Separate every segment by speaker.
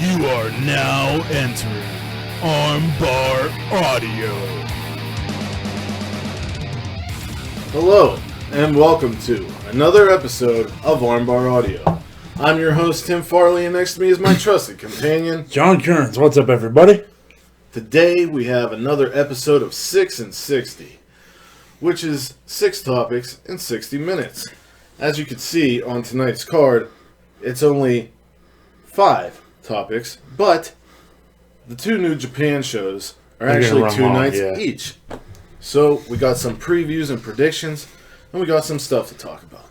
Speaker 1: You are now entering Armbar Audio.
Speaker 2: Hello, and welcome to another episode of Armbar Audio. I'm your host, Tim Farley, and next to me is my trusted companion,
Speaker 3: John Kearns. What's up, everybody?
Speaker 2: Today we have another episode of 6 and 60, which is 6 topics in 60 minutes. As you can see on tonight's card, it's only 5 topics, but the 2 New Japan shows are actually 2 nights each. So we got some previews and predictions, and we got some stuff to talk about.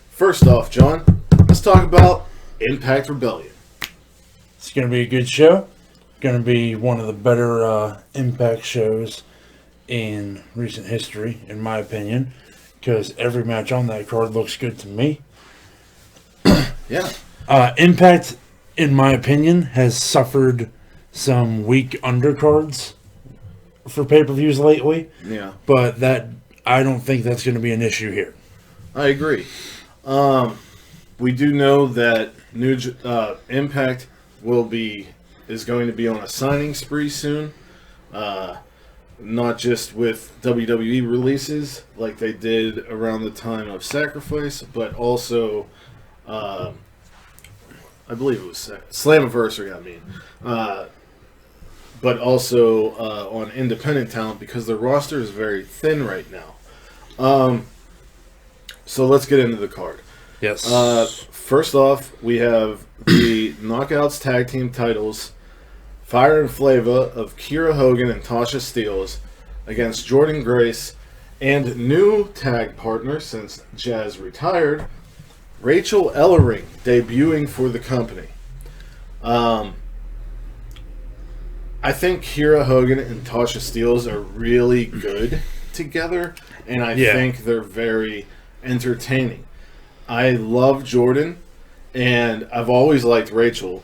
Speaker 2: First off, John, let's talk about Impact Rebellion.
Speaker 3: It's going to be a good show. Going to be one of the better Impact shows in recent history, in my opinion, because every match on that card looks good to me.
Speaker 2: Yeah.
Speaker 3: Impact, in my opinion, has suffered some weak undercards for pay-per-views lately.
Speaker 2: Yeah.
Speaker 3: But I don't think that's going to be an issue here.
Speaker 2: I agree. We do know that Impact is going to be on a signing spree soon. Not just with WWE releases like they did around the time of Sacrifice, but also I believe it was Slammiversary, but also on independent talent, because their roster is very thin right now. So let's get into the card.
Speaker 3: Yes.
Speaker 2: First off, we have the Knockouts Tag Team titles, Fire and Flava of Kiera Hogan and Tasha Steelz against Jordynne Grace and new tag partner since Jazz retired, Rachel Ellering, debuting for the company. I think Kiera Hogan and Tasha Steelz are really good together, and I think they're very entertaining. I love Jordynne, and I've always liked Rachel,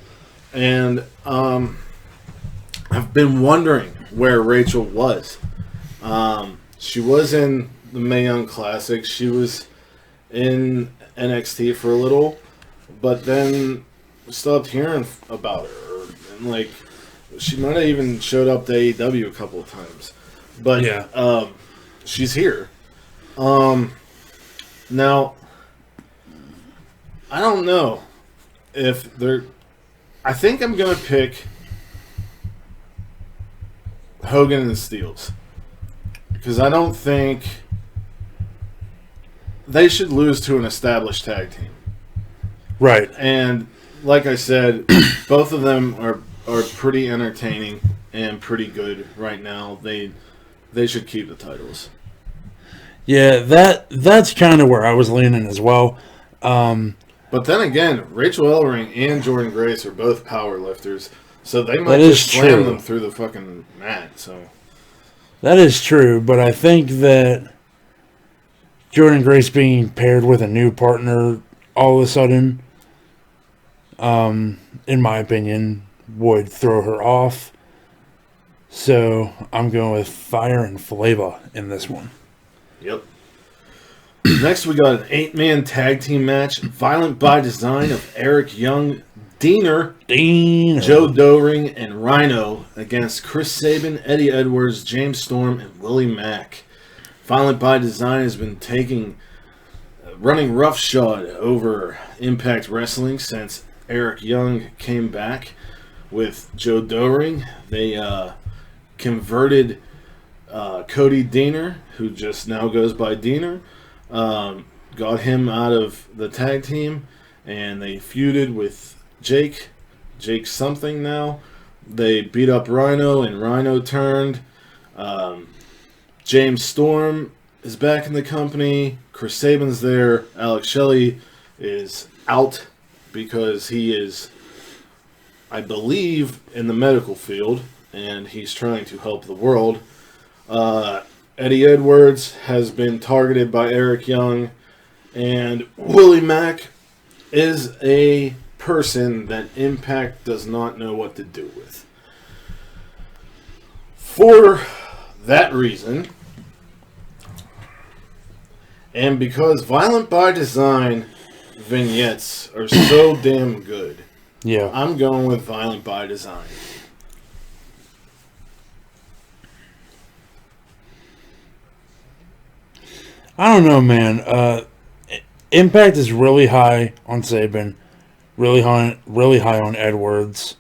Speaker 2: and I've been wondering where Rachel was. She was in the Mae Young Classic. She was in NXT for a little, but then stopped hearing about her. And she might have even showed up to AEW a couple of times. But she's here. Now, I don't know if they're... I think I'm going to pick Hogan and Steelz, because I don't think they should lose to an established tag team.
Speaker 3: Right.
Speaker 2: And like I said, both of them are pretty entertaining and pretty good right now. They should keep the titles.
Speaker 3: Yeah, that's kind of where I was leaning as well.
Speaker 2: But then again, Rachel Ellering and Jordynne Grace are both power lifters, so they might
Speaker 3: just
Speaker 2: slam them through the fucking mat. So
Speaker 3: that is true, but I think that Jordynne Grace being paired with a new partner all of a sudden, in my opinion, would throw her off. So I'm going with Fire and Flava in this one.
Speaker 2: Yep. Next, we got an 8-man tag team match. Violent by Design of Eric Young, Deaner, Joe Doering, and Rhino against Chris Sabin, Eddie Edwards, James Storm, and Willie Mack. Violent by Design has been running roughshod over Impact Wrestling since Eric Young came back with Joe Doering. They converted Cody Deaner, who just now goes by Deaner, got him out of the tag team, and they feuded with Jake something now. They beat up Rhino, and Rhino turned. James Storm is back in the company. Chris Sabin's there. Alex Shelley is out because he is, I believe, in the medical field, and he's trying to help the world. Eddie Edwards has been targeted by Eric Young, and Willie Mack is a person that Impact does not know what to do with. For that reason, and because Violent by Design vignettes are so damn good,
Speaker 3: Yeah.
Speaker 2: I'm going with Violent by Design.
Speaker 3: I don't know, man. Impact is really high on Saban, really high on Edwards,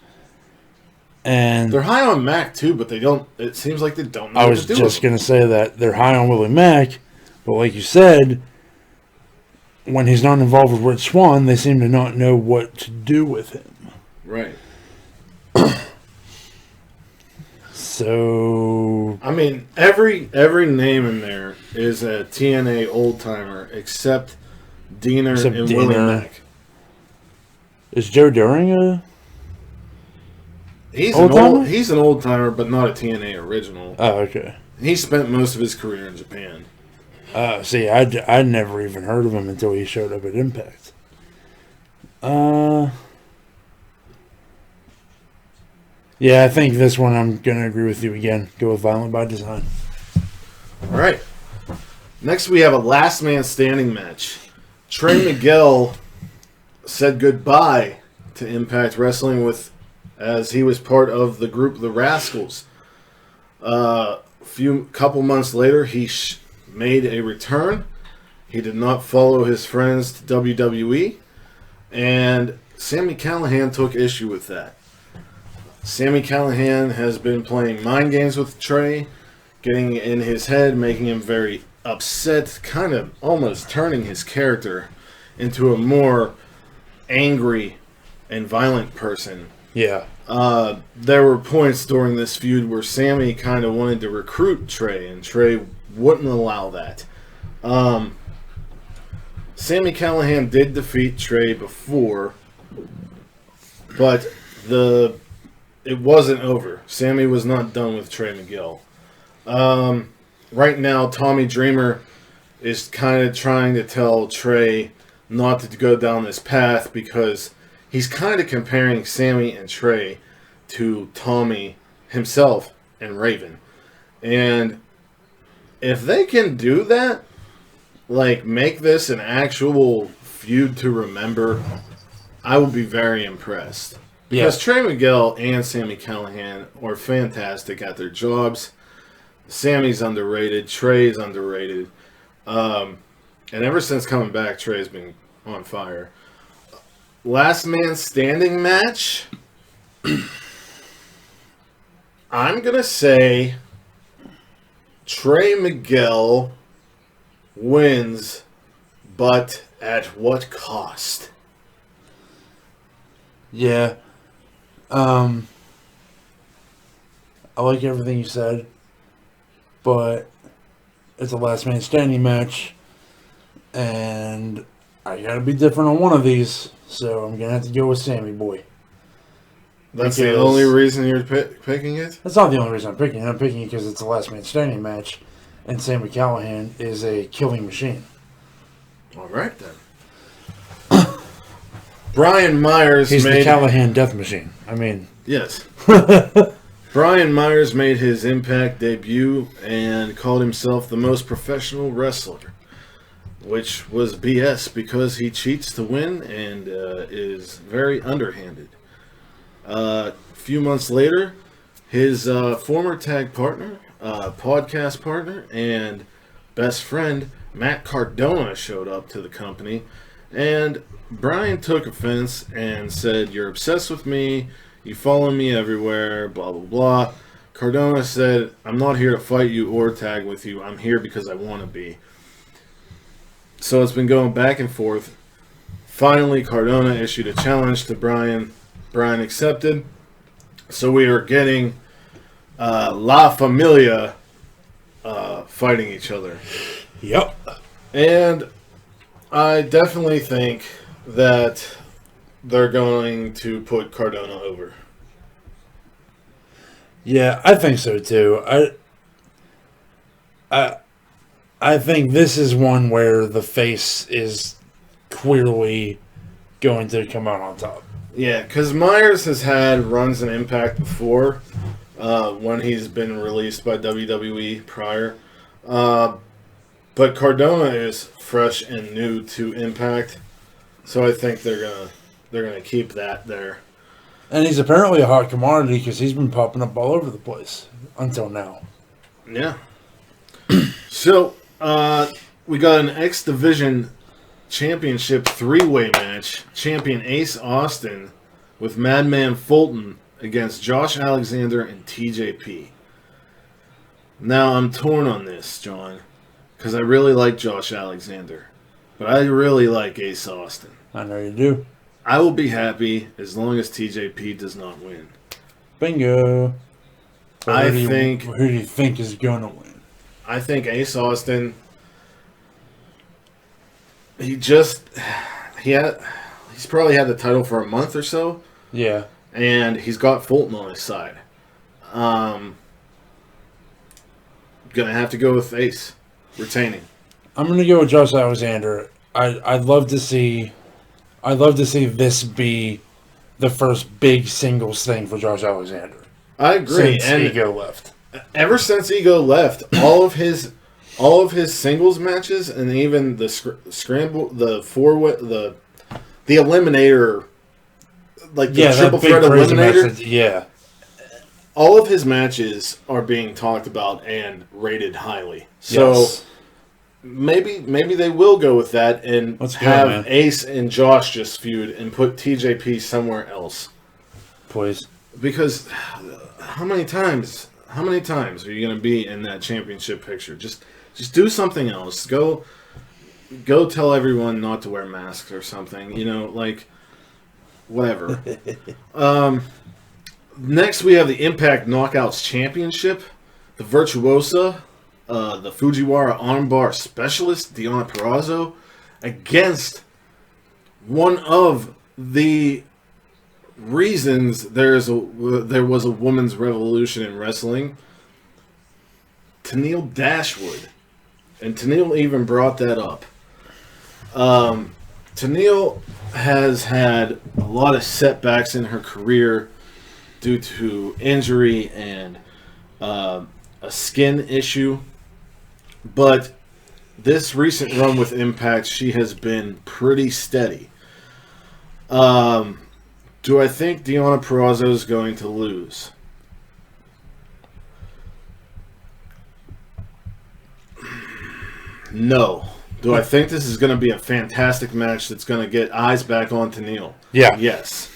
Speaker 3: and
Speaker 2: They're high on Mac too, but they don't. It seems like they don't know
Speaker 3: I
Speaker 2: what
Speaker 3: was
Speaker 2: to do
Speaker 3: just
Speaker 2: with
Speaker 3: gonna say that they're high on Willie Mack, but like you said, when he's not involved with Rich Swann, they seem to not know what to do with him.
Speaker 2: Right.
Speaker 3: So
Speaker 2: I mean, every name in there is a TNA old timer except Diener and Willie
Speaker 3: Diener.
Speaker 2: Mack.
Speaker 3: Is Joe Doering a?
Speaker 2: He's
Speaker 3: Old-timer?
Speaker 2: he's an old timer, but not a TNA original.
Speaker 3: Oh, okay.
Speaker 2: He spent most of his career in Japan.
Speaker 3: See, I'd never even heard of him until he showed up at Impact. Yeah, I think this one I'm going to agree with you again. Go with Violent by Design.
Speaker 2: All right. Next, we have a last man standing match. Trey Miguel said goodbye to Impact Wrestling as he was part of the group The Rascals. Couple months later, he made a return. He did not follow his friends to WWE, and Sami Callihan took issue with that. Sami Callihan has been playing mind games with Trey, getting in his head, making him very upset, kind of almost turning his character into a more angry and violent person.
Speaker 3: Yeah.
Speaker 2: There were points during this feud where Sami kind of wanted to recruit Trey, and Trey wouldn't allow that. Sami Callihan did defeat Trey before, but it wasn't over. Sami was not done with Trey Miguel. Right now, Tommy Dreamer is kind of trying to tell Trey not to go down this path because he's kind of comparing Sami and Trey to Tommy himself and Raven. And if they can do that, like make this an actual feud to remember, I will be very impressed. Because Trey Miguel and Sami Callihan are fantastic at their jobs. Sami's underrated. Trey's underrated. And ever since coming back, Trey's been on fire. Last man standing match. I'm going to say Trey Miguel wins, but at what cost?
Speaker 3: Yeah. I like everything you said, but it's a last man standing match, and I gotta be different on one of these, so I'm gonna have to go with Sammy Boy.
Speaker 2: That's the only reason you're picking it?
Speaker 3: That's not the only reason I'm picking it. I'm picking it because it's a last man standing match, and Sami Callihan is a killing machine.
Speaker 2: All right, then. Brian Myers
Speaker 3: He's the Callahan death machine. I mean...
Speaker 2: Yes. Brian Myers made his Impact debut and called himself the most professional wrestler, which was BS because he cheats to win and is very underhanded. A few months later, his former tag partner, podcast partner, and best friend, Matt Cardona, showed up to the company, and Bryan took offense and said, "You're obsessed with me, you follow me everywhere, blah, blah, blah." Cardona said, "I'm not here to fight you or tag with you. I'm here because I want to be." So it's been going back and forth. Finally, Cardona issued a challenge to Bryan. Bryan accepted. So we are getting La Familia fighting each other.
Speaker 3: Yep.
Speaker 2: And I definitely think that they're going to put Cardona over.
Speaker 3: Yeah, I think so too. I think this is one where the face is clearly going to come out on top.
Speaker 2: Yeah, because Myers has had runs in Impact before when he's been released by WWE prior. But Cardona is fresh and new to Impact, so I think they're gonna keep that there.
Speaker 3: And he's apparently a hot commodity because he's been popping up all over the place until now.
Speaker 2: Yeah. So, we got an X Division Championship 3-way match. Champion Ace Austin with Madman Fulton against Josh Alexander and TJP. Now, I'm torn on this, John, because I really like Josh Alexander, but I really like Ace Austin.
Speaker 3: I know you do.
Speaker 2: I will be happy as long as TJP does not win.
Speaker 3: Bingo. So
Speaker 2: I
Speaker 3: who
Speaker 2: think...
Speaker 3: do you think is going to win?
Speaker 2: I think Ace Austin... He's probably had the title for a month or so.
Speaker 3: Yeah.
Speaker 2: And he's got Fulton on his side. Gonna have to go with Ace retaining.
Speaker 3: I'm gonna go with Josh Alexander. I'd love to see this be the first big singles thing for Josh Alexander.
Speaker 2: I agree.
Speaker 3: Since
Speaker 2: and
Speaker 3: Ego left.
Speaker 2: Ever since Ego left, all of his singles matches and even the scramble, the eliminator, like the triple threat eliminator.
Speaker 3: Yeah.
Speaker 2: All of his matches are being talked about and rated highly. So
Speaker 3: yes.
Speaker 2: maybe they will go with that and have Ace and Josh just feud and put TJP somewhere else.
Speaker 3: Please.
Speaker 2: Because how many times are you going to be in that championship picture? Just do something else. Go tell everyone not to wear masks or something. Whatever. Next, we have the Impact Knockouts Championship. The Virtuosa, the Fujiwara Armbar Specialist, Deonna Purrazzo, against one of the reasons there was a women's revolution in wrestling, Tenille Dashwood. And Tenille even brought that up. Tenille has had a lot of setbacks in her career due to injury and a skin issue. But this recent run with Impact, she has been pretty steady. Do I think Deonna Purrazzo is going to lose? No. Do I think this is going to be a fantastic match that's going to get eyes back on Tenille?
Speaker 3: Yeah.
Speaker 2: Yes.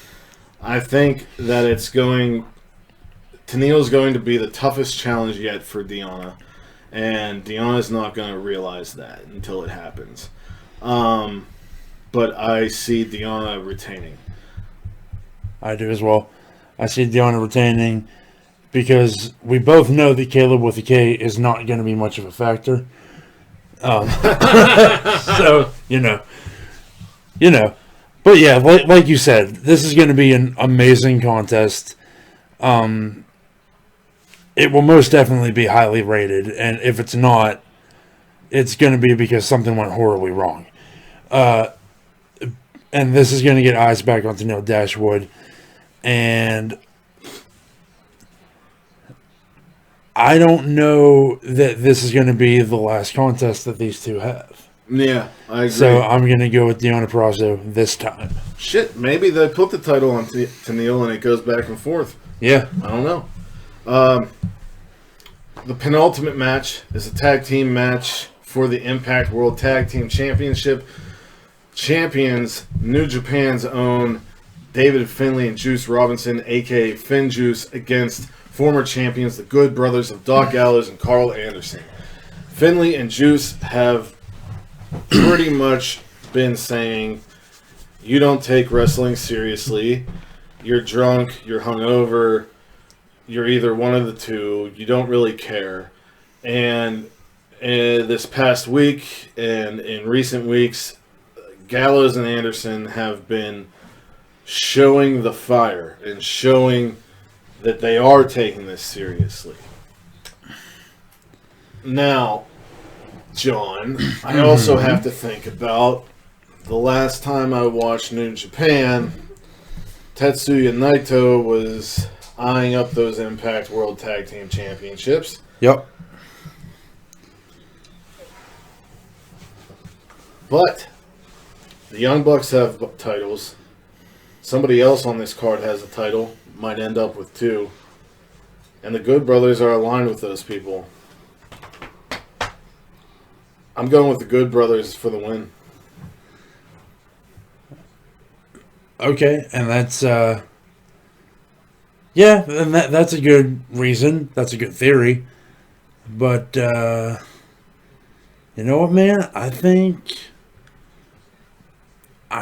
Speaker 2: I think that Tenille's going to be the toughest challenge yet for Deonna, and Deonna's not going to realize that until it happens. But I see Deonna retaining.
Speaker 3: I do as well. I see Deonna retaining because we both know that Caleb with a K is not going to be much of a factor. So, But yeah, like you said, this is going to be an amazing contest. It will most definitely be highly rated, and if it's not, it's going to be because something went horribly wrong. And this is going to get eyes back on Tenille Dashwood, and I don't know that this is going to be the last contest that these two have.
Speaker 2: Yeah, I agree.
Speaker 3: So I'm going to go with Deonna Purrazzo this time.
Speaker 2: Shit, maybe they put the title on Tenille and it goes back and forth.
Speaker 3: Yeah.
Speaker 2: I don't know. The penultimate match is a tag team match for the Impact World Tag Team Championship. Champions, New Japan's own David Finlay and Juice Robinson, a.k.a. Finn Juice, against former champions, the Good Brothers of Doc Gallows and Carl Anderson. Finlay and Juice have pretty much been saying, you don't take wrestling seriously, you're drunk, you're hungover, you're either one of the two, you don't really care. And this past week and in recent weeks, Gallows and Anderson have been showing the fire and showing that they are taking this seriously. Now, John, I also have to think about the last time I watched New Japan. Tetsuya Naito was eyeing up those Impact World Tag Team Championships.
Speaker 3: Yep.
Speaker 2: But the Young Bucks have titles. somebody else on this card has a title. Might end up with 2. And the Good Brothers are aligned with those people. I'm going with the Good Brothers for the win.
Speaker 3: Okay, and that's and that's a good reason. That's a good theory. But you know what, man? I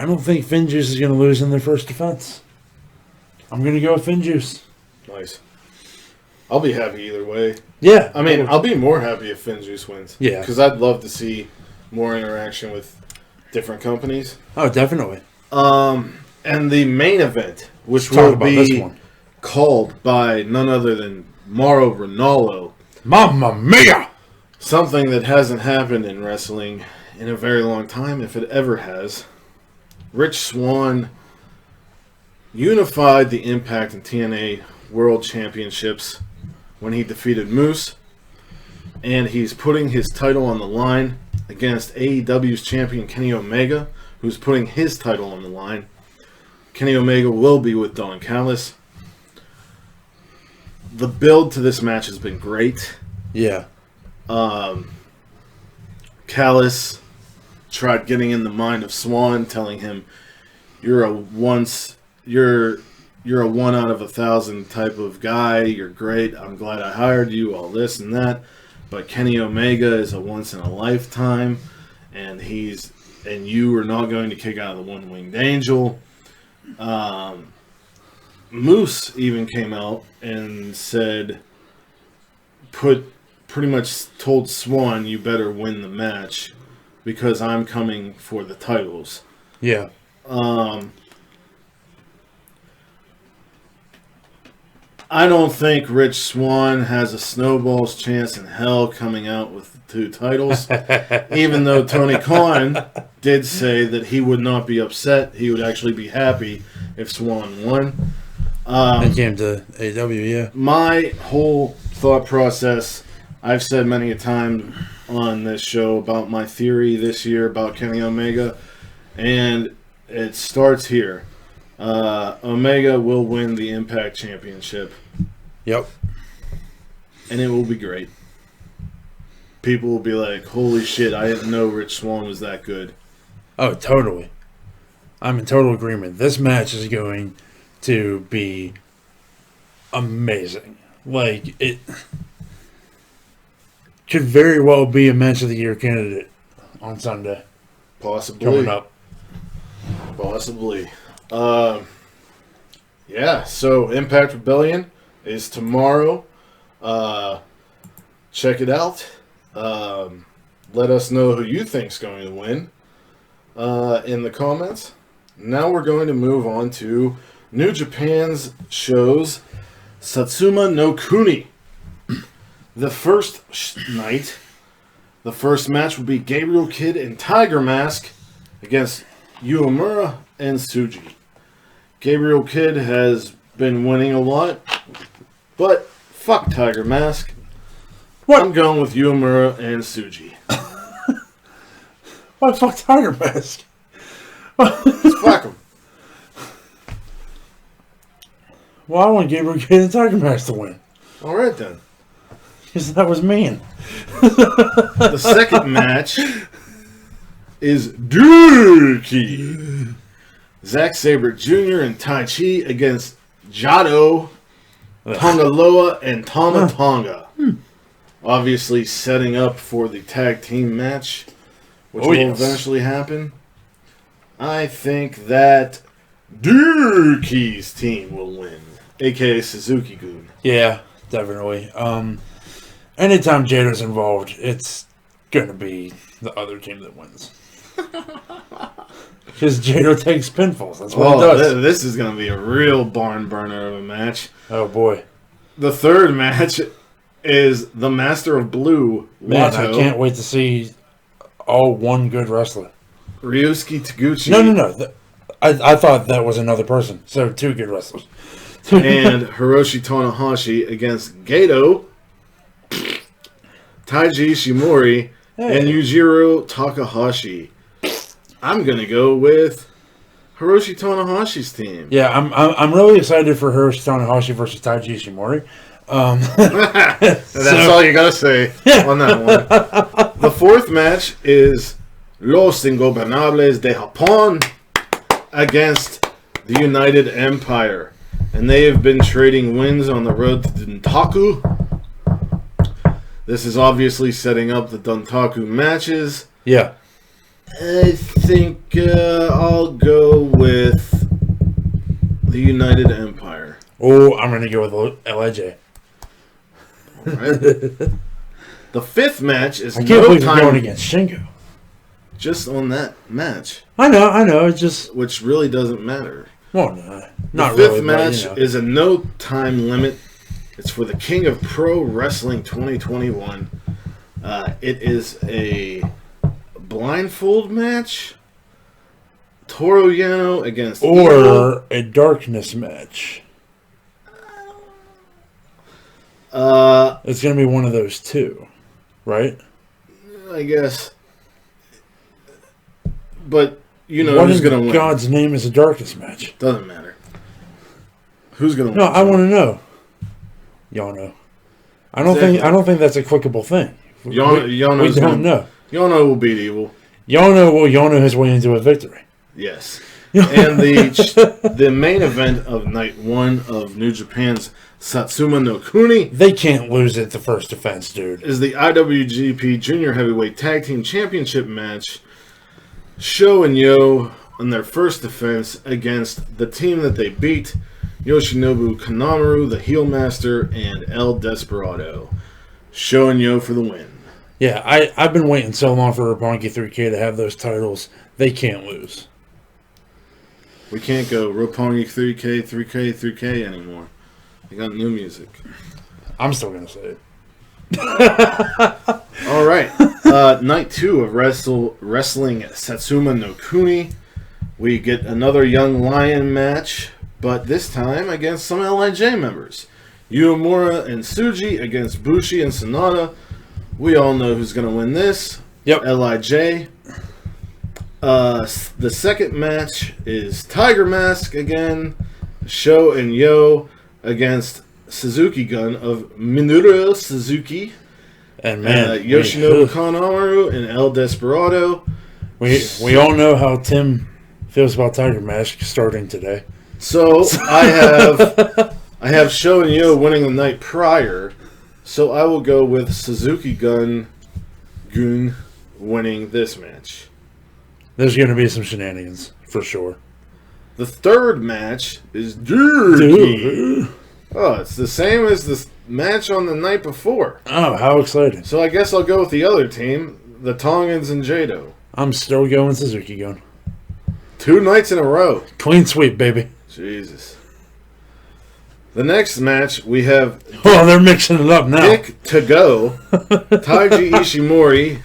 Speaker 3: don't think Finjuice is going to lose in their first defense. I'm going to go with Finjuice.
Speaker 2: Nice. I'll be happy either way.
Speaker 3: Yeah.
Speaker 2: I mean, I'll be more happy if Finjuice wins.
Speaker 3: Yeah.
Speaker 2: Because I'd love to see more interaction with different companies.
Speaker 3: Oh, definitely.
Speaker 2: And the main event, which
Speaker 3: Let's
Speaker 2: will be called by none other than Mauro Ranallo.
Speaker 3: Mamma mia!
Speaker 2: Something that hasn't happened in wrestling in a very long time, if it ever has. Rich Swann unified the Impact and TNA World Championships when he defeated Moose. And he's putting his title on the line against AEW's champion Kenny Omega, who's putting his title on the line. Kenny Omega will be with Don Callis. The build to this match has been great.
Speaker 3: Yeah.
Speaker 2: Callis tried getting in the mind of Swann, telling him, "You're a 1 out of 1,000 type of guy. You're great. I'm glad I hired you. All this and that. But Kenny Omega is a once in a lifetime, and you are not going to kick out of the One-Winged Angel." Moose even came out and said, pretty much told Swann, "You better win the match because I'm coming for the titles."
Speaker 3: Yeah.
Speaker 2: I don't think Rich Swann has a snowball's chance in hell coming out with the 2 titles, even though Tony Khan did say that he would not be upset. He would actually be happy if Swann won.
Speaker 3: It came to AEW, yeah.
Speaker 2: My whole thought process, I've said many a time on this show about my theory this year about Kenny Omega, and it starts here. Omega will win the Impact Championship.
Speaker 3: Yep.
Speaker 2: And it will be great. People will be like, "Holy shit, I didn't know Rich Swann was that good."
Speaker 3: Oh, totally. I'm in total agreement. This match is going to be amazing. Like, it could very well be a match of the year candidate on Sunday.
Speaker 2: Possibly.
Speaker 3: Coming up.
Speaker 2: Possibly. Yeah, so Impact Rebellion is tomorrow. Check it out. Let us know who you think's going to win in the comments. Now we're going to move on to New Japan's shows Satsuma no Kuni. The first night, the first match will be Gabriel Kidd and Tiger Mask against Uemura and Tsuji. Gabriel Kidd has been winning a lot, but fuck Tiger Mask.
Speaker 3: What?
Speaker 2: I'm going with Uemura and Tsuji.
Speaker 3: Why fuck Tiger Mask?
Speaker 2: Fuck him.
Speaker 3: Well, I want Gabriel Kidd and Tiger Mask to win.
Speaker 2: Alright then.
Speaker 3: Because that was mean.
Speaker 2: The second match is Durkee. Zack Sabre Jr. and Tai Chi against Jado, Tongaloa, and Tama Tonga. Obviously setting up for the tag team match, which will eventually happen. I think that Durkee's team will win, aka Suzuki-gun.
Speaker 3: Yeah, definitely. Anytime Jado's involved, it's going to be the other team that wins. Because Jado takes pinfalls. That's what he does.
Speaker 2: This is going to be a real barn burner of a match.
Speaker 3: Oh, boy.
Speaker 2: The third match is the Master of Blue,
Speaker 3: Man,
Speaker 2: Wato,
Speaker 3: I can't wait to see all one good wrestler.
Speaker 2: Ryusuke Taguchi.
Speaker 3: No. I thought that was another person. So, 2 good wrestlers.
Speaker 2: And Hiroshi Tanahashi against Gato, Taiji Ishimori, and Yujiro Takahashi. I'm going to go with Hiroshi Tanahashi's team.
Speaker 3: Yeah, I'm really excited for Hiroshi Tanahashi versus Taiji Ishimori.
Speaker 2: That's all you gotta say on that one. The fourth match is Los Ingobernables de Japón against the United Empire. And they have been trading wins on the road to Dontaku. This is obviously setting up the Dontaku matches.
Speaker 3: Yeah.
Speaker 2: I think I'll go with the United Empire.
Speaker 3: Oh, I'm going to go with LIJ.
Speaker 2: All right. The fifth match is
Speaker 3: I can't believe
Speaker 2: time
Speaker 3: you're going against Shingo.
Speaker 2: just on that match,
Speaker 3: I know. It's just...
Speaker 2: which really doesn't matter.
Speaker 3: Well, no, not
Speaker 2: The fifth
Speaker 3: really.
Speaker 2: match
Speaker 3: But, you know.
Speaker 2: is a no time limit. It's for the King of Pro Wrestling 2021. It is a blindfold match. Toru Yano against Evil.
Speaker 3: Or a darkness match. It's going to be one of those two, right?
Speaker 2: I guess. But you know
Speaker 3: What
Speaker 2: who's
Speaker 3: in
Speaker 2: going to win.
Speaker 3: God's name is a darkness match?
Speaker 2: Doesn't matter. Who's going to
Speaker 3: No,
Speaker 2: win?
Speaker 3: I want to know. Y'all know. I don't think that's a clickable thing.
Speaker 2: Yano's
Speaker 3: we don't know.
Speaker 2: Yano will beat Evil.
Speaker 3: Yano his way into a victory.
Speaker 2: Yes. And the main event of night one of New Japan's Satsuma no Kuni
Speaker 3: They can't lose at the first defense, dude.
Speaker 2: is the IWGP Junior Heavyweight Tag Team Championship match. Sho and Yo on their first defense against the team that they beat, Yoshinobu Kanemaru, the Heel Master, and El Desperado. Sho and Yo for the win.
Speaker 3: Yeah, I've been waiting so long for Roppongi 3K to have those titles. They can't lose.
Speaker 2: We can't go Roppongi 3K, 3K, 3K anymore. They got new music.
Speaker 3: I'm still going to say it.
Speaker 2: All right. Night two of Wrestling Satsuma no Kuni. We get another Young Lion match, but this time against some LIJ members. Uemura and Tsuji against Bushi and Sonata. We all know who's going to win this.
Speaker 3: Yep.
Speaker 2: LIJ. The second match is Tiger Mask again. Sho and Yo against Suzuki Gun of Minoru Suzuki.
Speaker 3: And man,
Speaker 2: Yoshinobu Kanemaru and El Desperado.
Speaker 3: we all know how Tim feels about Tiger Mask starting today.
Speaker 2: So I have Sho and Yo winning the night prior. So I will go with Suzuki Gun winning this match.
Speaker 3: There's going to be some shenanigans, for sure.
Speaker 2: The third match is Dirty. Oh, it's the same as the match on the night before.
Speaker 3: Oh, how exciting.
Speaker 2: So I guess I'll go with the other team, the Tongans and Jado.
Speaker 3: I'm still going Suzuki Gun.
Speaker 2: 2 nights in a row.
Speaker 3: Clean sweep, baby.
Speaker 2: Jesus. The next match, we have
Speaker 3: Oh, they're mixing it up now.
Speaker 2: Dick to go, Taiji Ishimori,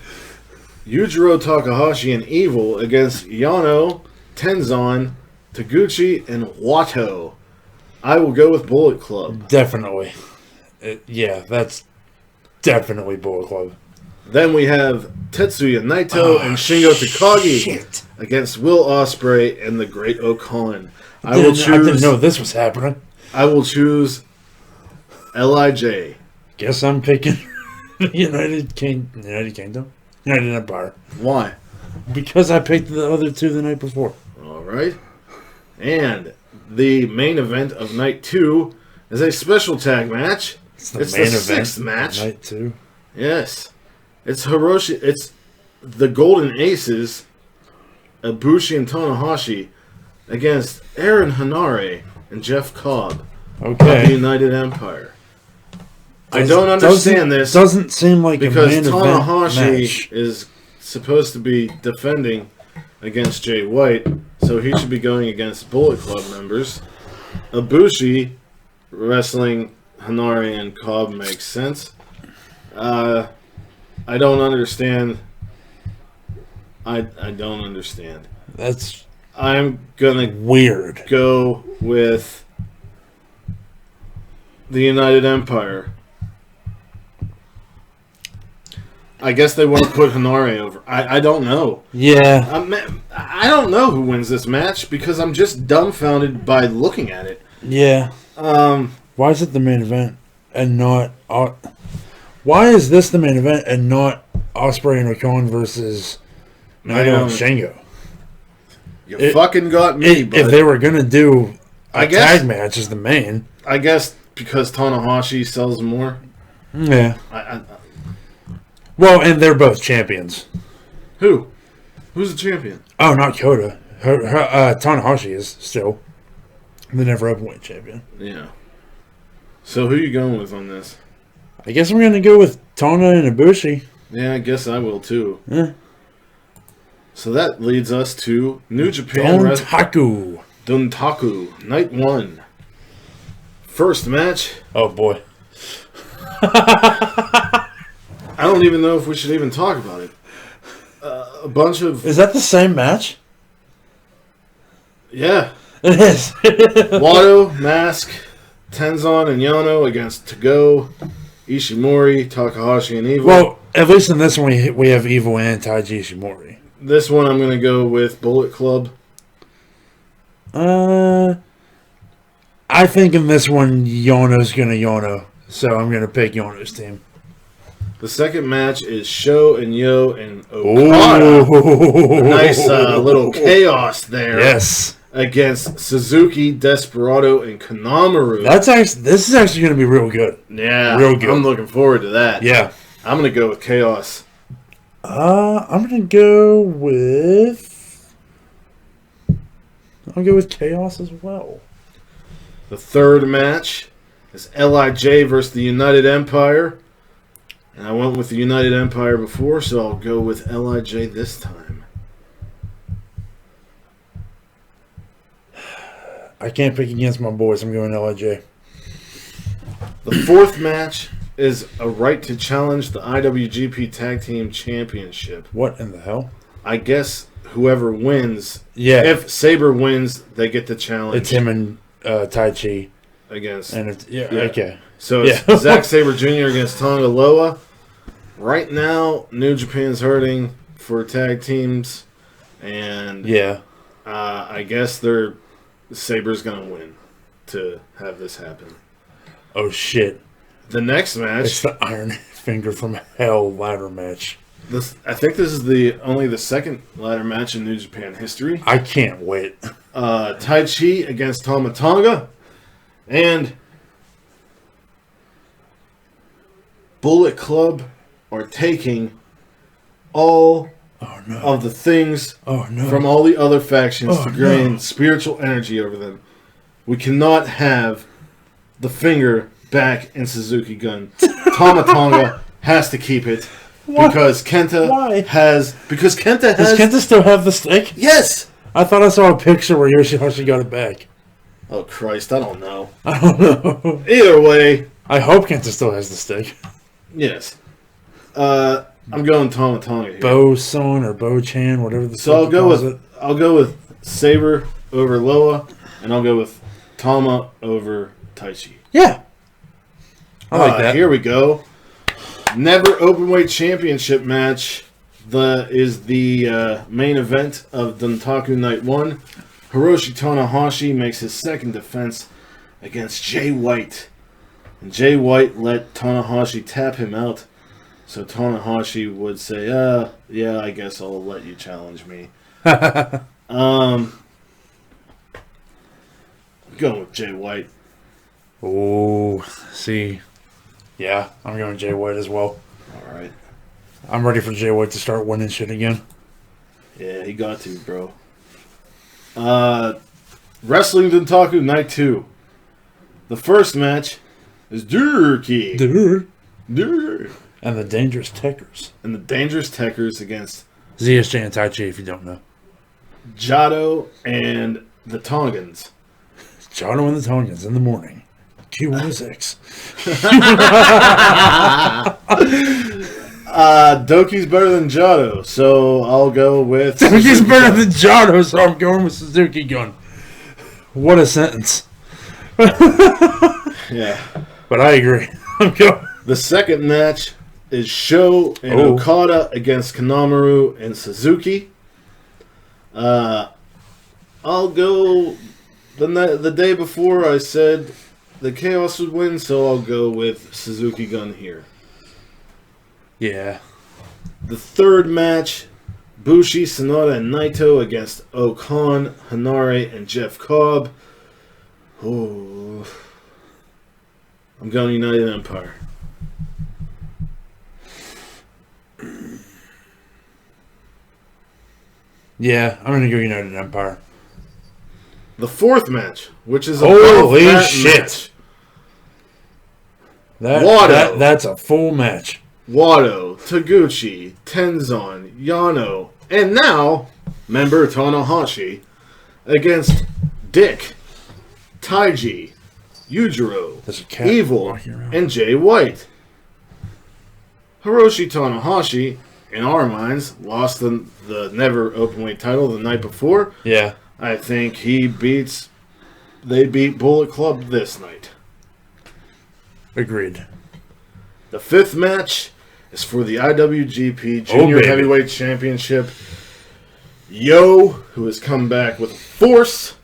Speaker 2: Yujiro Takahashi, and Evil against Yano, Tenzan, Taguchi, and Wato. I will go with Bullet Club.
Speaker 3: Definitely. Yeah, that's definitely Bullet Club.
Speaker 2: Then we have Tetsuya Naito and Shingo Takagi
Speaker 3: Shit.
Speaker 2: against Will Ospreay and the Great Okan. I
Speaker 3: didn't know this was happening.
Speaker 2: I will choose LIJ.
Speaker 3: Guess I'm picking United Kingdom? United Empire.
Speaker 2: Why?
Speaker 3: Because I picked the other two the night before.
Speaker 2: All right. And the main event of night 2 is a special tag match.
Speaker 3: It's the
Speaker 2: main event. 6th match.
Speaker 3: Night 2.
Speaker 2: Yes. It's the Golden Aces, Ibushi and Tanahashi, against Aaron Hanare and Jeff Cobb of the
Speaker 3: Okay.
Speaker 2: United Empire. I don't understand this
Speaker 3: Doesn't seem like
Speaker 2: because
Speaker 3: a main event
Speaker 2: Tanahashi
Speaker 3: match.
Speaker 2: is supposed to be defending against Jay White, so he should be going against Bullet Club members. Ibushi wrestling Hanare and Cobb makes sense. I don't understand. I don't understand.
Speaker 3: That's
Speaker 2: I'm gonna
Speaker 3: weird.
Speaker 2: go with the United Empire. I guess they want to put Hanare over. I don't know.
Speaker 3: Yeah.
Speaker 2: I don't know who wins this match because I'm just dumbfounded by looking at it.
Speaker 3: Yeah. Why is it the main event and not... why is this the main event and not Ospreay and Okon versus Naito and Shingo?
Speaker 2: You fucking got me,
Speaker 3: If they were going to do a tag match as the main...
Speaker 2: I guess because Tanahashi sells more.
Speaker 3: Yeah. Well, and they're both champions.
Speaker 2: Who? Who's the champion?
Speaker 3: Oh, not Kota. Tanahashi is still the never openweight champion.
Speaker 2: Yeah. So who are you going with on this?
Speaker 3: I guess I'm going to go with Tana and Ibushi.
Speaker 2: Yeah, I guess I will too.
Speaker 3: Yeah.
Speaker 2: So that leads us to New Japan
Speaker 3: Dontaku.
Speaker 2: Dontaku, Night 1. First match.
Speaker 3: Oh, boy.
Speaker 2: I don't even know if we should even talk about it. A bunch of...
Speaker 3: Is that the same match?
Speaker 2: Yeah.
Speaker 3: It is.
Speaker 2: Wato, Mask, Tenzan, and Yano against Togo, Ishimori, Takahashi, and Evil.
Speaker 3: Well, at least in this one, we have Evil and Taiji Ishimori.
Speaker 2: This one I'm going to go with Bullet Club.
Speaker 3: I think in this one, Yano's going to Yano. So I'm going to pick Yano's team.
Speaker 2: The second match is Sho and Yo and Okada.
Speaker 3: Oh.
Speaker 2: Nice little chaos there.
Speaker 3: Yes.
Speaker 2: Against Suzuki, Desperado, and Kanemaru.
Speaker 3: This is actually going to be real good.
Speaker 2: Yeah.
Speaker 3: Real good.
Speaker 2: I'm looking forward to that.
Speaker 3: Yeah.
Speaker 2: I'm going to go with Chaos.
Speaker 3: I'm going to go with... I'll go with Chaos as well.
Speaker 2: The third match is LIJ versus the United Empire. And I went with the United Empire before, so I'll go with LIJ this time.
Speaker 3: I can't pick against my boys. I'm going LIJ.
Speaker 2: The fourth match is a right to challenge the IWGP Tag Team Championship.
Speaker 3: What in the hell?
Speaker 2: I guess whoever wins,
Speaker 3: Yeah.
Speaker 2: if Sabre wins, they get the challenge.
Speaker 3: It's him and Tai Chi.
Speaker 2: Against.
Speaker 3: And okay.
Speaker 2: So it's Zack Sabre Jr. against Tonga Loa. Right now, New Japan's hurting for tag teams. And I guess Sabre's going to win to have this happen.
Speaker 3: Oh, shit.
Speaker 2: The next match...
Speaker 3: It's the Iron Finger from Hell ladder match.
Speaker 2: I think this is only the second ladder match in New Japan history.
Speaker 3: I can't wait.
Speaker 2: Tai Chi against Tama Tonga. And Bullet Club are taking all of the things from all the other factions to gain spiritual energy over them. We cannot have the finger back in Suzuki Gun. Tama Tonga has to keep it because Kenta has... Because Kenta has...
Speaker 3: Does Kenta still have the stick?
Speaker 2: Yes!
Speaker 3: I thought I saw a picture where Yoshihashi got it back.
Speaker 2: Oh, Christ, I don't know.
Speaker 3: I don't know.
Speaker 2: Either way...
Speaker 3: I hope Kenta still has the stick.
Speaker 2: Yes. I'm going Tama Tonga here.
Speaker 3: Bo-Son or Bo-Chan, whatever the
Speaker 2: So I'll go with Sabre over Loa, and I'll go with Tama over Taichi.
Speaker 3: Yeah. I like that.
Speaker 2: Here we go. Never Openweight Championship match is the main event of Dontaku Night 1. Hiroshi Tanahashi makes his second defense against Jay White. And Jay White let Tanahashi tap him out. So Tanahashi would say, yeah, I guess I'll let you challenge me. I'm going with Jay White.
Speaker 3: Oh, see. Yeah, I'm going Jay White as well.
Speaker 2: All right.
Speaker 3: I'm ready for Jay White to start winning shit again.
Speaker 2: Yeah, he got to, bro. Wrestling Dontaku Night 2. The first match is Durki.
Speaker 3: And the Dangerous Techers.
Speaker 2: And the Dangerous Techers against
Speaker 3: ZSJ and Tai Chi, if you don't know.
Speaker 2: Jado and the Tongans.
Speaker 3: Jado and the Tongans in the morning. Q106.
Speaker 2: Doki's better than Jado, so I'll go with...
Speaker 3: Doki's better than Jado, so I'm going with Suzuki Gun. What a sentence.
Speaker 2: Yeah.
Speaker 3: But I agree. I'm going.
Speaker 2: The second match is Sho and Okada against Kanemaru and Suzuki. I'll go... The day before I said the Chaos would win, so I'll go with Suzuki Gun here.
Speaker 3: Yeah.
Speaker 2: The third match, Bushi, Sonata, and Naito against Okan, Hanare, and Jeff Cobb. Oh, I'm going United Empire.
Speaker 3: Yeah, I'm going to go United Empire.
Speaker 2: The fourth match, which is a
Speaker 3: holy
Speaker 2: that
Speaker 3: shit!
Speaker 2: Match.
Speaker 3: That's a full match.
Speaker 2: Wado, Taguchi, Tenzan, Yano, and now member Tanahashi against Dick, Taiji, Yujiro, Evil, and Jay White. Hiroshi Tanahashi, in our minds, lost the never openweight title the night before.
Speaker 3: Yeah.
Speaker 2: I think they beat Bullet Club this night.
Speaker 3: Agreed.
Speaker 2: The fifth match is for the IWGP Junior Heavyweight Championship. Yo, who has come back with force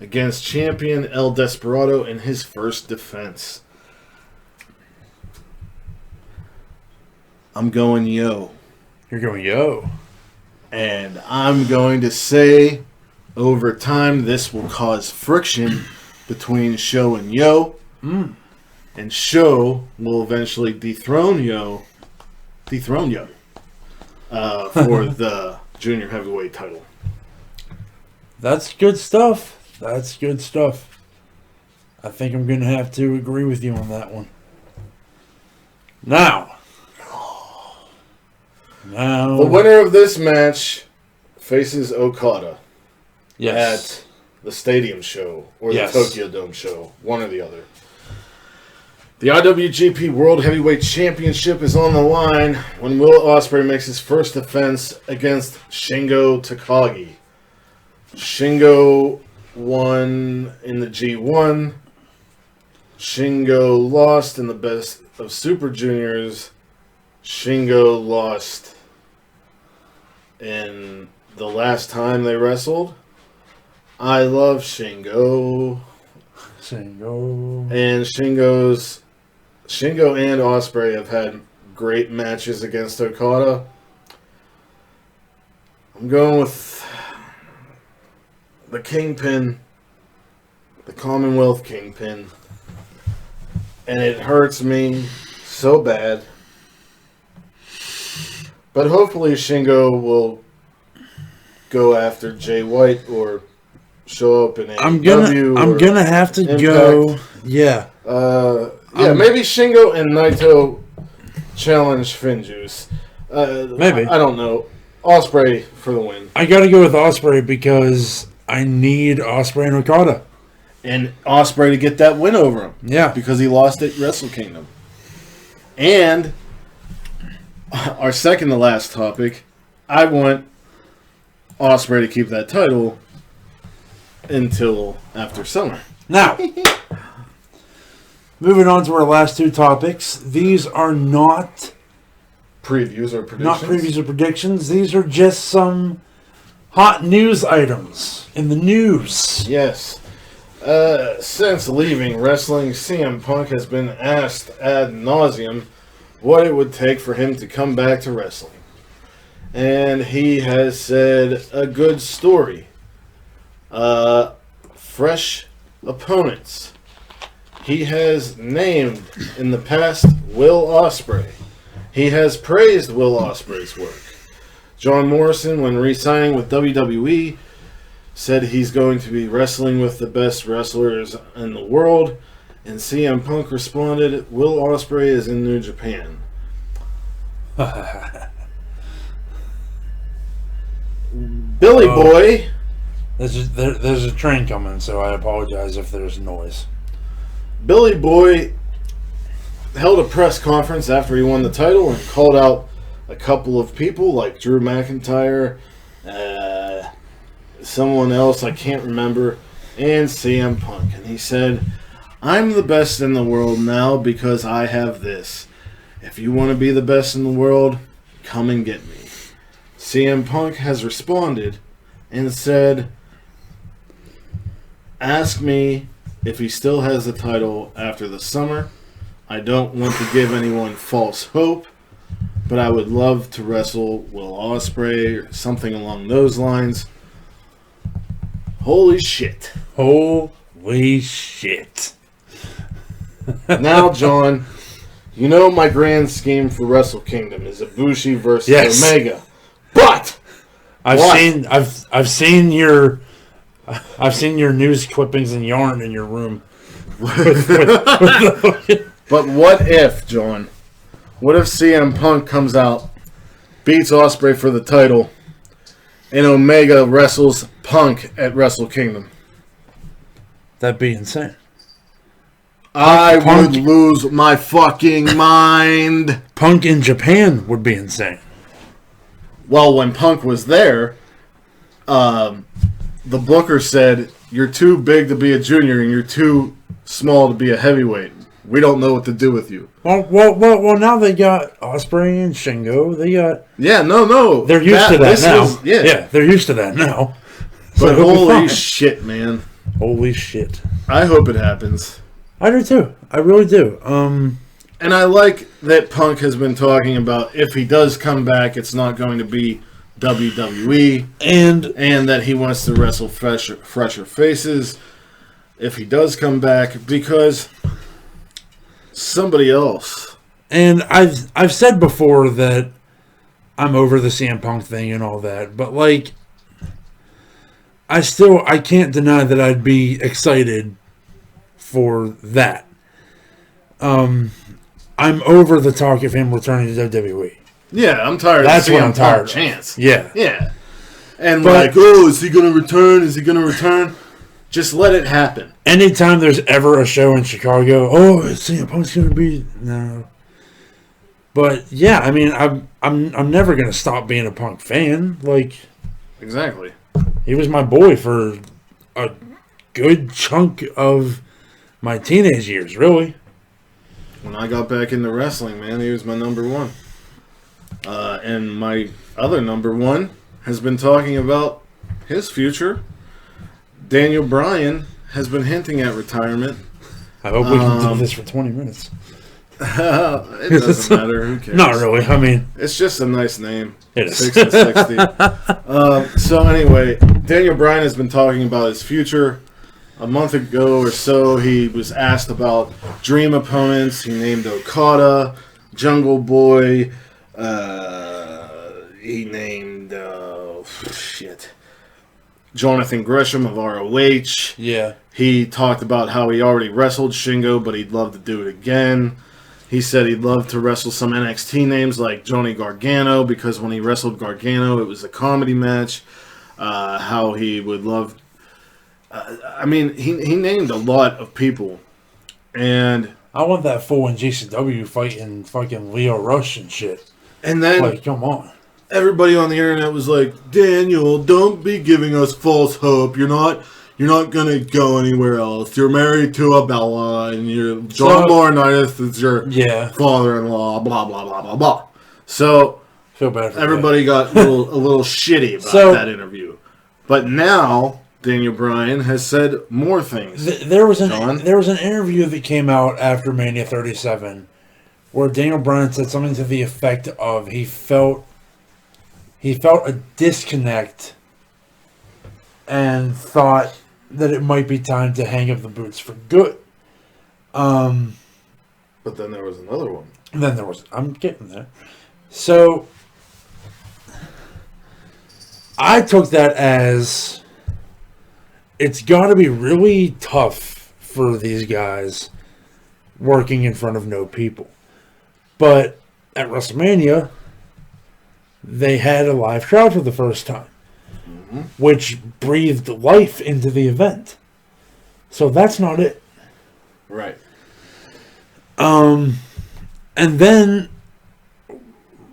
Speaker 2: against champion El Desperado in his first defense. I'm going Yo.
Speaker 3: You're going Yo.
Speaker 2: And I'm going to say, over time, this will cause friction between Sho and Yo. And Sho will eventually dethrone Yo for the Junior Heavyweight title.
Speaker 3: That's good stuff. That's good stuff. I think I'm going to have to agree with you on that one. Now,
Speaker 2: the winner of this match faces Okada.
Speaker 3: Yes.
Speaker 2: At the Stadium Show or the Tokyo Dome Show. One or the other. The IWGP World Heavyweight Championship is on the line when Will Ospreay makes his first defense against Shingo Takagi. Shingo won in the G1. Shingo lost in the Best of Super Juniors. Shingo lost in the last time they wrestled. I love Shingo. And Shingo and Ospreay have had great matches against Okada. I'm going with the Kingpin, the Commonwealth Kingpin. And it hurts me so bad. But hopefully Shingo will go after Jay White or show up in AEW.
Speaker 3: I'm gonna have to
Speaker 2: Impact.
Speaker 3: Go. Yeah.
Speaker 2: Maybe Shingo and Naito challenge Finjuice.
Speaker 3: Maybe.
Speaker 2: I don't know. Ospreay for the win.
Speaker 3: I gotta go with Ospreay because I need Ospreay and Okada.
Speaker 2: And Ospreay to get that win over him.
Speaker 3: Yeah.
Speaker 2: Because he lost at Wrestle Kingdom. And our second to last topic, I want Ospreay to keep that title until after summer.
Speaker 3: Now, moving on to our last two topics. These are not
Speaker 2: previews or predictions.
Speaker 3: Not previews or predictions. These are just some hot news items in the news.
Speaker 2: Yes. Since leaving wrestling, CM Punk has been asked ad nauseum what it would take for him to come back to wrestling. And he has said a good story. Fresh opponents. He has named in the past Will Ospreay. He has praised Will Ospreay's work. John Morrison, when re-signing with WWE, said he's going to be wrestling with the best wrestlers in the world. And CM Punk responded, Will Ospreay is in New Japan. Billy Boy.
Speaker 3: There's a train coming, so I apologize if there's noise.
Speaker 2: Billy Boy held a press conference after he won the title and called out a couple of people like Drew McIntyre, someone else I can't remember, and CM Punk. And he said, I'm the best in the world now because I have this. if you want to be the best in the world, come and get me. CM Punk has responded and said, ask me if he still has the title after the summer. I don't want to give anyone false hope, but I would love to wrestle Will Ospreay or something along those lines. Holy shit.
Speaker 3: Holy shit.
Speaker 2: Now, John, you know my grand scheme for Wrestle Kingdom is Ibushi versus Omega. But
Speaker 3: I've seen your news clippings and yarn in your room.
Speaker 2: But what if, John? What if CM Punk comes out, beats Ospreay for the title, and Omega wrestles Punk at Wrestle Kingdom?
Speaker 3: That'd be insane.
Speaker 2: I would lose my fucking mind.
Speaker 3: Punk in Japan would be insane.
Speaker 2: Well, when Punk was there, the booker said, you're too big to be a junior and you're too small to be a heavyweight. We don't know what to do with you.
Speaker 3: Well, now they got Ospreay and Shingo. They got...
Speaker 2: Yeah, no.
Speaker 3: They're used to that now. Yeah, they're used to that now.
Speaker 2: But holy shit, man.
Speaker 3: Holy shit.
Speaker 2: I hope it happens.
Speaker 3: I do too. I really do.
Speaker 2: And I like that Punk has been talking about if he does come back, it's not going to be WWE. And that he wants to wrestle fresher faces if he does come back, because somebody else.
Speaker 3: And I've said before that I'm over the CM Punk thing and all that, but like I can't deny that I'd be excited for that. I'm over the talk of him returning to WWE.
Speaker 2: Yeah, I'm tired of CM Punk chance.
Speaker 3: Yeah.
Speaker 2: And is he going to return? Is he going to return? Just let it happen.
Speaker 3: Anytime there's ever a show in Chicago, CM Punk's going to be... No. But, yeah, I mean, I'm never going to stop being a Punk fan. Like...
Speaker 2: Exactly.
Speaker 3: He was my boy for a good chunk of my teenage years, really.
Speaker 2: When I got back into wrestling, man, he was my number one. And my other number one has been talking about his future. Daniel Bryan has been hinting at retirement.
Speaker 3: I hope we can do this for 20 minutes.
Speaker 2: It doesn't matter. Who cares?
Speaker 3: Not really. I mean,
Speaker 2: it's just a nice name.
Speaker 3: It is.
Speaker 2: 6 to 60. So anyway, Daniel Bryan has been talking about his future. A month ago or so, he was asked about dream opponents. He named Okada, Jungle Boy. He named Jonathan Gresham of ROH.
Speaker 3: Yeah.
Speaker 2: He talked about how he already wrestled Shingo, but he'd love to do it again. He said he'd love to wrestle some NXT names like Johnny Gargano, because when he wrestled Gargano, it was a comedy match. How he would love... he named a lot of people. And
Speaker 3: I want that fool in GCW fighting fucking Leo Rush and shit.
Speaker 2: And then...
Speaker 3: Like, come on.
Speaker 2: Everybody on the internet was like, Daniel, don't be giving us false hope. You're not gonna go anywhere else. You're married to a Bella, and John Laurinaitis is your father-in-law. Blah blah blah blah blah. So
Speaker 3: feel bad for
Speaker 2: everybody got a little shitty about that interview. But now Daniel Bryan has said more things.
Speaker 3: There was an interview that came out after Mania 37 where Daniel Bryan said something to the effect of he felt a disconnect and thought that it might be time to hang up the boots for good.
Speaker 2: But then there was another one.
Speaker 3: I'm getting there. So I took that as it's got to be really tough for these guys working in front of no people. But at WrestleMania, they had a live crowd for the first time, which breathed life into the event. So that's not it.
Speaker 2: Right.
Speaker 3: And then,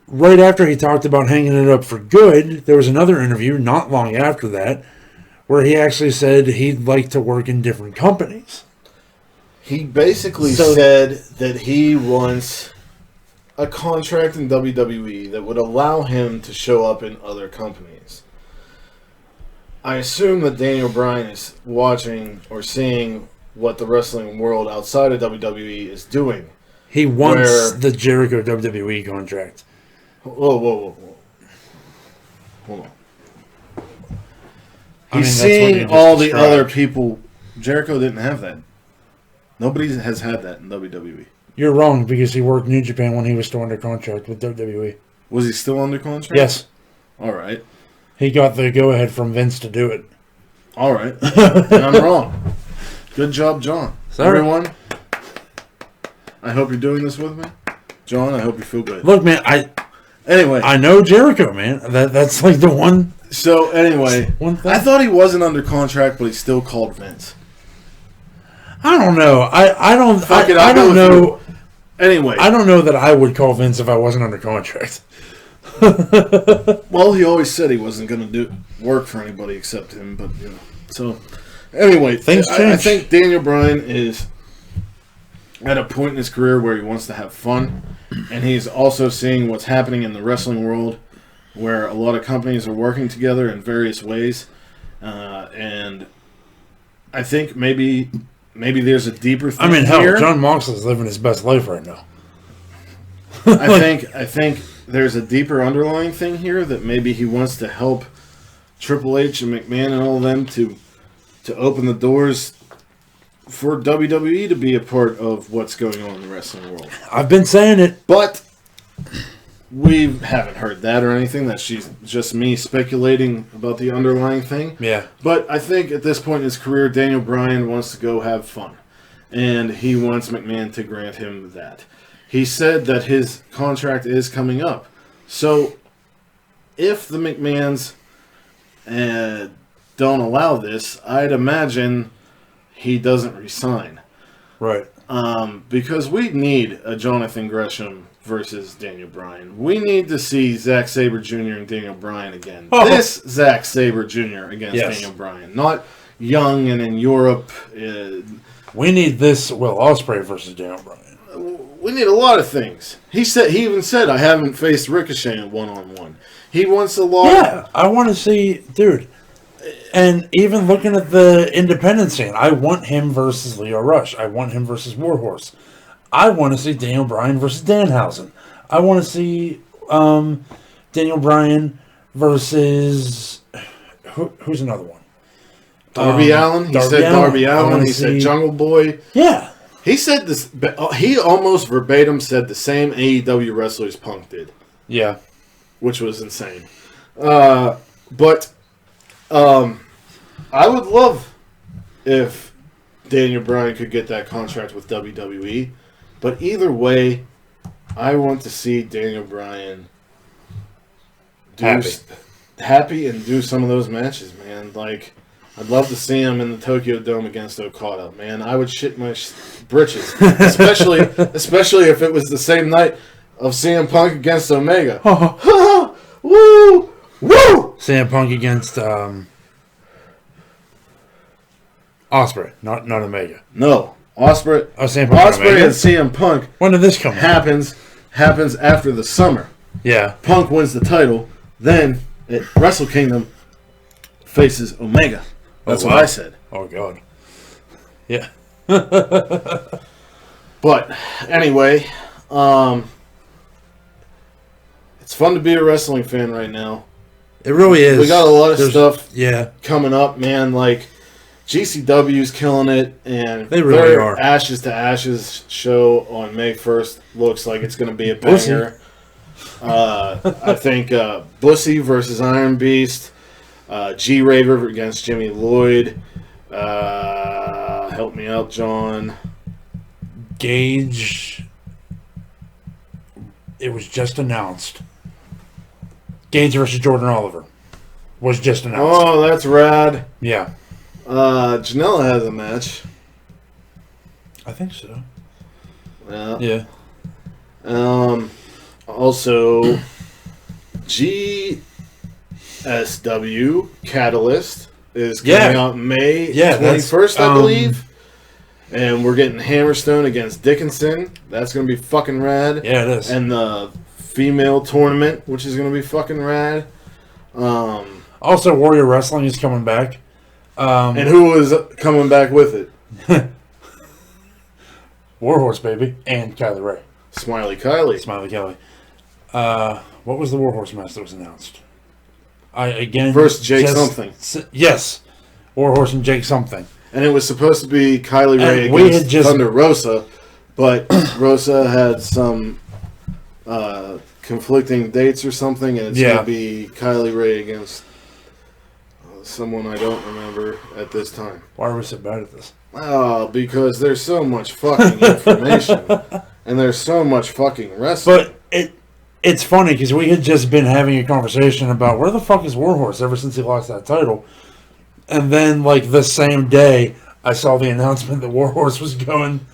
Speaker 3: right after he talked about hanging it up for good, there was another interview not long after that where he actually said he'd like to work in different companies.
Speaker 2: He basically said that he wants a contract in WWE that would allow him to show up in other companies. I assume that Daniel Bryan is watching or seeing what the wrestling world outside of WWE is doing.
Speaker 3: He wants the Jericho WWE contract.
Speaker 2: Whoa. Hold on. He's seeing all the other people. Jericho didn't have that. Nobody has had that in WWE.
Speaker 3: You're wrong, because he worked New Japan when he was still under contract with WWE.
Speaker 2: Was he still under contract?
Speaker 3: Yes.
Speaker 2: All right.
Speaker 3: He got the go-ahead from Vince to do it.
Speaker 2: All right. And I'm wrong. Good job, John.
Speaker 3: Sorry.
Speaker 2: Everyone, I hope you're doing this with me. John, I hope you feel good.
Speaker 3: Look, man, I know Jericho, man. That's like the one.
Speaker 2: So, anyway,
Speaker 3: one thing.
Speaker 2: I thought he wasn't under contract, but he still called Vince.
Speaker 3: I don't know. I don't.
Speaker 2: Fuck it,
Speaker 3: I don't know.
Speaker 2: Anyway,
Speaker 3: I don't know that I would call Vince if I wasn't under contract.
Speaker 2: well, he always said he wasn't going to do work for anybody except him, but you know. So, anyway,
Speaker 3: things change.
Speaker 2: I think Daniel Bryan is at a point in his career where he wants to have fun, and he's also seeing what's happening in the wrestling world, where a lot of companies are working together in various ways, and I think maybe there's a deeper thing.
Speaker 3: I mean, hell,
Speaker 2: here.
Speaker 3: John Moxley's living his best life right now.
Speaker 2: I think there's a deeper underlying thing here that maybe he wants to help Triple H and McMahon and all of them to open the doors for WWE to be a part of what's going on in the wrestling world.
Speaker 3: I've been saying it,
Speaker 2: but we haven't heard that or anything. That's just me speculating about the underlying thing.
Speaker 3: Yeah.
Speaker 2: But I think at this point in his career, Daniel Bryan wants to go have fun, and he wants McMahon to grant him that. He said that his contract is coming up. So, if the McMahons don't allow this, I'd imagine he doesn't resign.
Speaker 3: Right.
Speaker 2: Because we need a Jonathan Gresham versus Daniel Bryan. We need to see Zack Sabre Jr. and Daniel Bryan again.
Speaker 3: Oh.
Speaker 2: This Zack Sabre Jr. against Daniel Bryan. Not young and in Europe.
Speaker 3: We need this Will Ospreay versus Daniel Bryan.
Speaker 2: We need a lot of things. He even said, I haven't faced Ricochet in one-on-one. He wants a lot.
Speaker 3: Yeah, I want to see, dude. And even looking at the independent scene, I want him versus Leo Rush. I want him versus Warhorse. I want to see Daniel Bryan versus Danhausen. I want to see Daniel Bryan versus who's another one?
Speaker 2: Darby Allin. He said Darby Allin. He said Jungle Boy.
Speaker 3: Yeah.
Speaker 2: He said this. He almost verbatim said the same AEW wrestlers Punk did.
Speaker 3: Yeah.
Speaker 2: Which was insane. But I would love if Daniel Bryan could get that contract with WWE. But either way, I want to see Daniel Bryan happy and do some of those matches, man. Like, I'd love to see him in the Tokyo Dome against Okada, man. I would shit my britches, especially if it was the same night of CM Punk against Omega. Woo! Woo!
Speaker 3: CM Punk against Ospreay, not Omega.
Speaker 2: No, Ospreay.
Speaker 3: Oh, CM Punk
Speaker 2: Ospreay and CM Punk.
Speaker 3: When did this come?
Speaker 2: Happens after the summer.
Speaker 3: Yeah.
Speaker 2: Punk wins the title. Then at Wrestle Kingdom faces Omega. That's what I said.
Speaker 3: Oh God. Yeah.
Speaker 2: But anyway, it's fun to be a wrestling fan right now.
Speaker 3: It really is.
Speaker 2: We got a lot of stuff
Speaker 3: coming
Speaker 2: up, man. Like GCW's killing it, and
Speaker 3: they really
Speaker 2: their
Speaker 3: are.
Speaker 2: Ashes to Ashes show on May 1st looks like it's going to be a banger. I think Bussy versus Iron Beast, G-Raver against Jimmy Lloyd. Help me out, John.
Speaker 3: Gage. It was just announced. Gage versus Jordan Oliver was just announced.
Speaker 2: Oh, that's rad.
Speaker 3: Yeah.
Speaker 2: Janela has a match.
Speaker 3: I think so.
Speaker 2: Yeah. Also, GSW Catalyst is coming out May 21st, I believe. And we're getting Hammerstone against Dickinson. That's going to be fucking rad.
Speaker 3: Yeah, it is.
Speaker 2: And the female tournament, which is going to be fucking rad.
Speaker 3: Also, Warrior Wrestling is coming back.
Speaker 2: And who is coming back with it?
Speaker 3: Warhorse, baby. And Kylie Ray.
Speaker 2: Smiley Kylie.
Speaker 3: Smiley Kelly. What was the Warhorse match that was announced?
Speaker 2: Versus Jake something.
Speaker 3: Yes. Warhorse and Jake something.
Speaker 2: And it was supposed to be Kylie Ray
Speaker 3: And
Speaker 2: against Thunder Rosa, but Rosa had some conflicting dates or something, and it's going to be Kylie Ray against someone I don't remember at this time.
Speaker 3: Why are we so bad at this?
Speaker 2: Oh, because there's so much fucking information, and there's so much fucking wrestling.
Speaker 3: But it's funny, because we had just been having a conversation about where the fuck is Warhorse ever since he lost that title. And then, like, the same day, I saw the announcement that Warhorse was going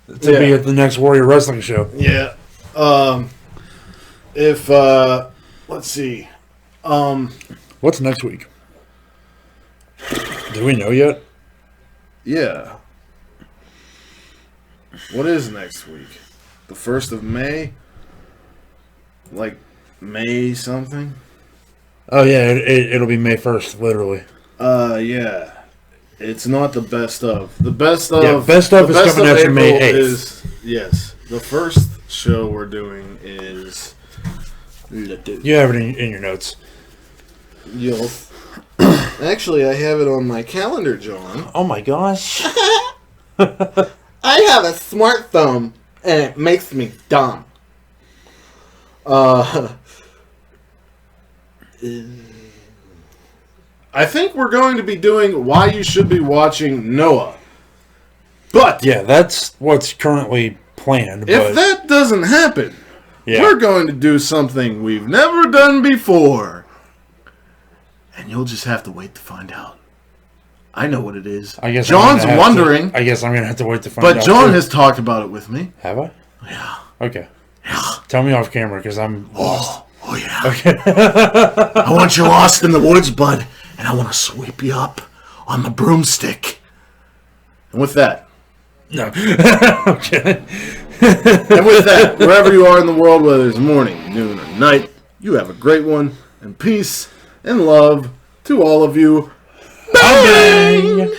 Speaker 3: to be at the next Warrior Wrestling show.
Speaker 2: Yeah. Let's see.
Speaker 3: What's next week? Do we know yet?
Speaker 2: Yeah. What is next week? The 1st of May? Like, May something?
Speaker 3: Oh, yeah, it'll be May 1st, literally.
Speaker 2: Yeah. It's not the best of. The best of...
Speaker 3: Yeah, best of is coming after May 8th.
Speaker 2: Yes. The first show we're doing is...
Speaker 3: You have it in your notes.
Speaker 2: Yes. Actually, I have it on my calendar, John.
Speaker 3: Oh, my gosh.
Speaker 2: I have a smartphone, and it makes me dumb. I think we're going to be doing why you should be watching Noah. But
Speaker 3: yeah, that's what's currently planned.
Speaker 2: If that doesn't happen, we're going to do something we've never done before. And you'll just have to wait to find out. I know what it is.
Speaker 3: I guess
Speaker 2: John's wondering.
Speaker 3: I guess I'm going to have to wait to find out.
Speaker 2: But John has talked about it with me.
Speaker 3: Have I?
Speaker 2: Yeah.
Speaker 3: Okay.
Speaker 2: Yeah.
Speaker 3: Tell me off camera, because I'm lost.
Speaker 2: Oh, yeah. Okay. I want you lost in the woods, bud. And I want to sweep you up on the broomstick. And with that.
Speaker 3: No. Okay.
Speaker 2: And with that, wherever you are in the world, whether it's morning, noon, or night, you have a great one. And peace and love to all of you. Bang!